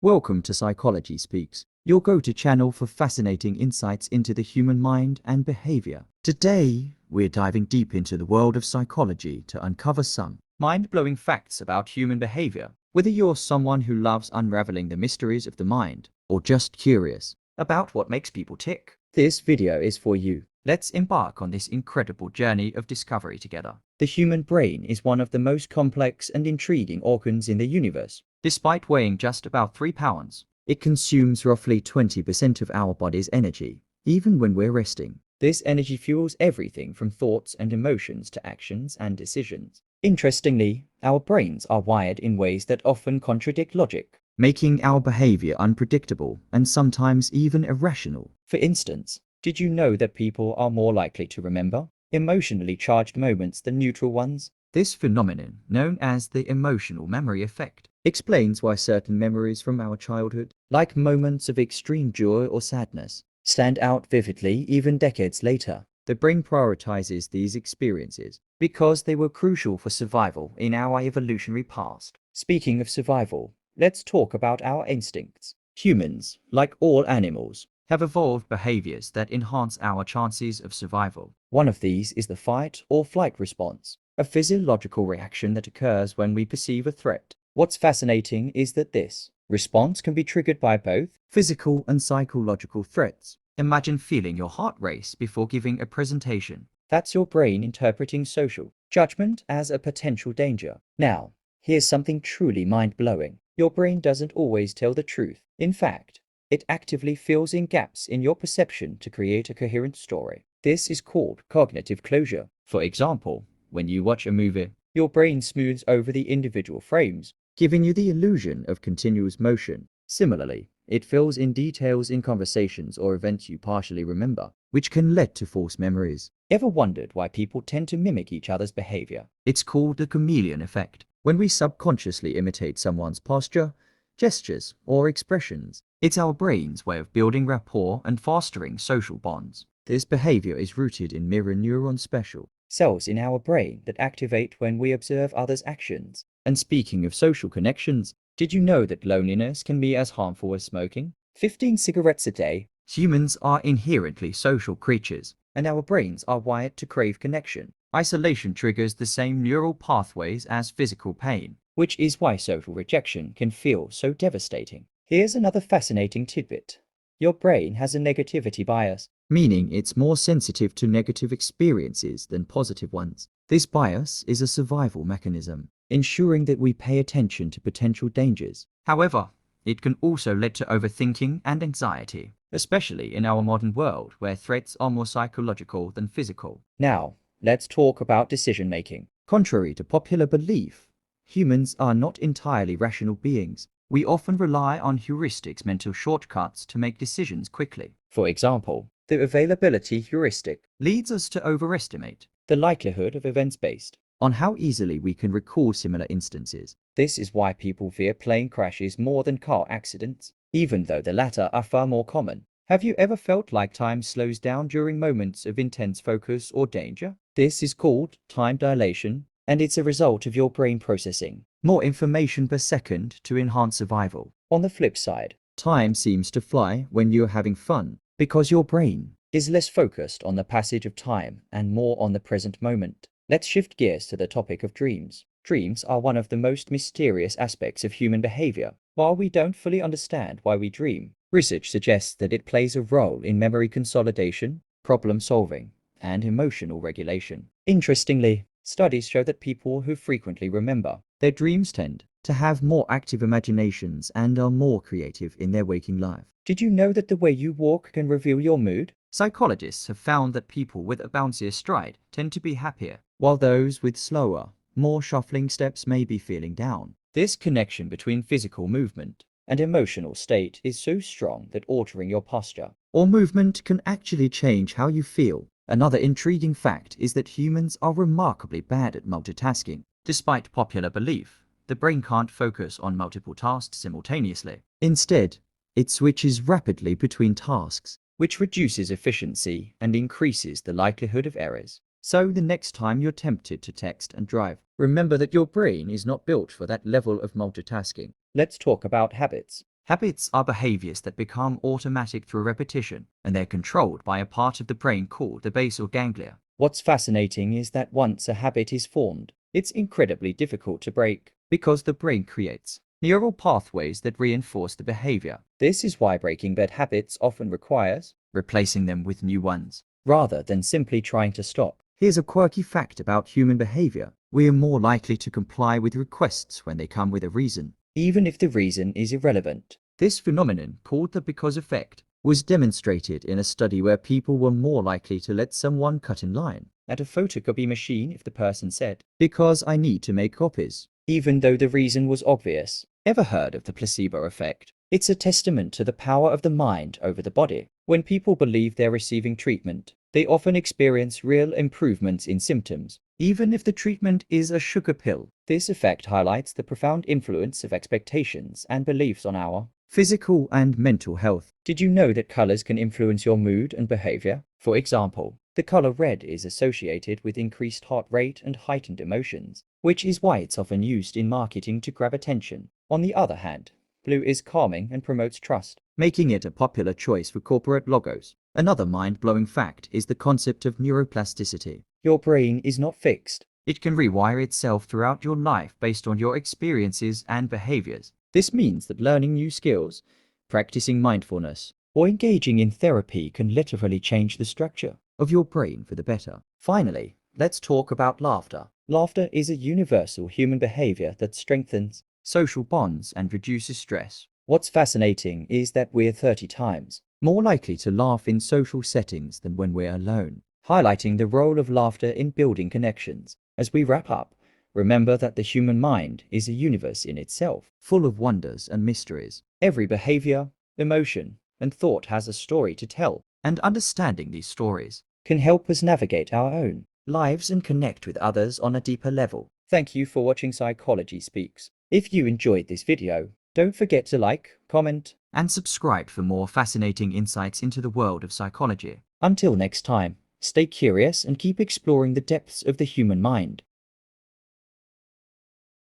Welcome to Psychology Speaks, your go-to channel for fascinating insights into the human mind and behavior. Today, we're diving deep into the world of psychology to uncover some mind-blowing facts about human behavior. Whether you're someone who loves unraveling the mysteries of the mind or just curious about what makes people tick, this video is for you. Let's embark on this incredible journey of discovery together. The human brain is one of the most complex and intriguing organs in the universe. Despite weighing just about 3 pounds, it consumes roughly 20% of our body's energy, even when we're resting. This energy fuels everything from thoughts and emotions to actions and decisions. Interestingly, our brains are wired in ways that often contradict logic, making our behavior unpredictable and sometimes even irrational. For instance, did you know that people are more likely to remember emotionally charged moments than neutral ones? This phenomenon, known as the emotional memory effect, explains why certain memories from our childhood, like moments of extreme joy or sadness, stand out vividly even decades later. The brain prioritizes these experiences because they were crucial for survival in our evolutionary past. Speaking of survival, let's talk about our instincts. Humans, like all animals, have evolved behaviors that enhance our chances of survival. One of these is the fight or flight response, a physiological reaction that occurs when we perceive a threat. What's fascinating is that this response can be triggered by both physical and psychological threats. Imagine feeling your heart race before giving a presentation. That's your brain interpreting social judgment as a potential danger. Now, here's something truly mind-blowing. Your brain doesn't always tell the truth. In fact, it actively fills in gaps in your perception to create a coherent story. This is called cognitive closure. For example, when you watch a movie, your brain smooths over the individual frames, giving you the illusion of continuous motion. Similarly, it fills in details in conversations or events you partially remember, which can lead to false memories. Ever wondered why people tend to mimic each other's behavior? It's called the chameleon effect. When we subconsciously imitate someone's posture, gestures, or expressions, it's our brain's way of building rapport and fostering social bonds. This behavior is rooted in mirror neuron special cells in our brain that activate when we observe others' actions. And speaking of social connections, did you know that loneliness can be as harmful as smoking? 15 cigarettes a day. Humans are inherently social creatures, and our brains are wired to crave connection. Isolation triggers the same neural pathways as physical pain, which is why social rejection can feel so devastating. Here's another fascinating tidbit. Your brain has a negativity bias, meaning it's more sensitive to negative experiences than positive ones. This bias is a survival mechanism, ensuring that we pay attention to potential dangers. However, it can also lead to overthinking and anxiety, especially in our modern world where threats are more psychological than physical. Now, let's talk about decision-making. Contrary to popular belief, humans are not entirely rational beings. We often rely on heuristics, mental shortcuts, to make decisions quickly. For example, the availability heuristic leads us to overestimate the likelihood of events based on how easily we can recall similar instances. This is why people fear plane crashes more than car accidents, even though the latter are far more common. Have you ever felt like time slows down during moments of intense focus or danger? This is called time dilation, and it's a result of your brain processing more information per second to enhance survival. On the flip side, time seems to fly when you're having fun, because your brain is less focused on the passage of time and more on the present moment. Let's shift gears to the topic of dreams. Dreams are one of the most mysterious aspects of human behavior. While we don't fully understand why we dream, research suggests that it plays a role in memory consolidation, problem solving, and emotional regulation. Interestingly, studies show that people who frequently remember their dreams tend to have more active imaginations and are more creative in their waking life. Did you know that the way you walk can reveal your mood? Psychologists have found that people with a bouncier stride tend to be happier, while those with slower, more shuffling steps may be feeling down. This connection between physical movement and emotional state is so strong that altering your posture or movement can actually change how you feel. Another intriguing fact is that humans are remarkably bad at multitasking. Despite popular belief, the brain can't focus on multiple tasks simultaneously. Instead, it switches rapidly between tasks, which reduces efficiency and increases the likelihood of errors. So the next time you're tempted to text and drive, remember that your brain is not built for that level of multitasking. Let's talk about habits. Habits are behaviors that become automatic through repetition, and they're controlled by a part of the brain called the basal ganglia. What's fascinating is that once a habit is formed, it's incredibly difficult to break, because the brain creates neural pathways that reinforce the behavior. This is why breaking bad habits often requires replacing them with new ones, rather than simply trying to stop. Here's a quirky fact about human behavior. We are more likely to comply with requests when they come with a reason, even if the reason is irrelevant. This phenomenon, called the because effect, was demonstrated in a study where people were more likely to let someone cut in line at a photocopy machine if the person said, "Because I need to make copies," even though the reason was obvious. Ever heard of the placebo effect? It's a testament to the power of the mind over the body. When people believe they're receiving treatment, they often experience real improvements in symptoms, even if the treatment is a sugar pill. This effect highlights the profound influence of expectations and beliefs on our physical and mental health. Did you know that colors can influence your mood and behavior? For example, the color red is associated with increased heart rate and heightened emotions, which is why it's often used in marketing to grab attention. On the other hand, blue is calming and promotes trust, making it a popular choice for corporate logos. Another mind-blowing fact is the concept of neuroplasticity. Your brain is not fixed. It can rewire itself throughout your life based on your experiences and behaviors. This means that learning new skills, practicing mindfulness, or engaging in therapy can literally change the structure of your brain for the better. Finally, let's talk about laughter. Laughter is a universal human behavior that strengthens social bonds and reduces stress. What's fascinating is that we're 30 times more likely to laugh in social settings than when we're alone, highlighting the role of laughter in building connections. As we wrap up, remember that the human mind is a universe in itself, full of wonders and mysteries. Every behavior, emotion, and thought has a story to tell, and understanding these stories can help us navigate our own lives and connect with others on a deeper level. Thank you for watching Psychology Speaks. If you enjoyed this video, don't forget to like, comment, and subscribe for more fascinating insights into the world of psychology. Until next time, stay curious and keep exploring the depths of the human mind.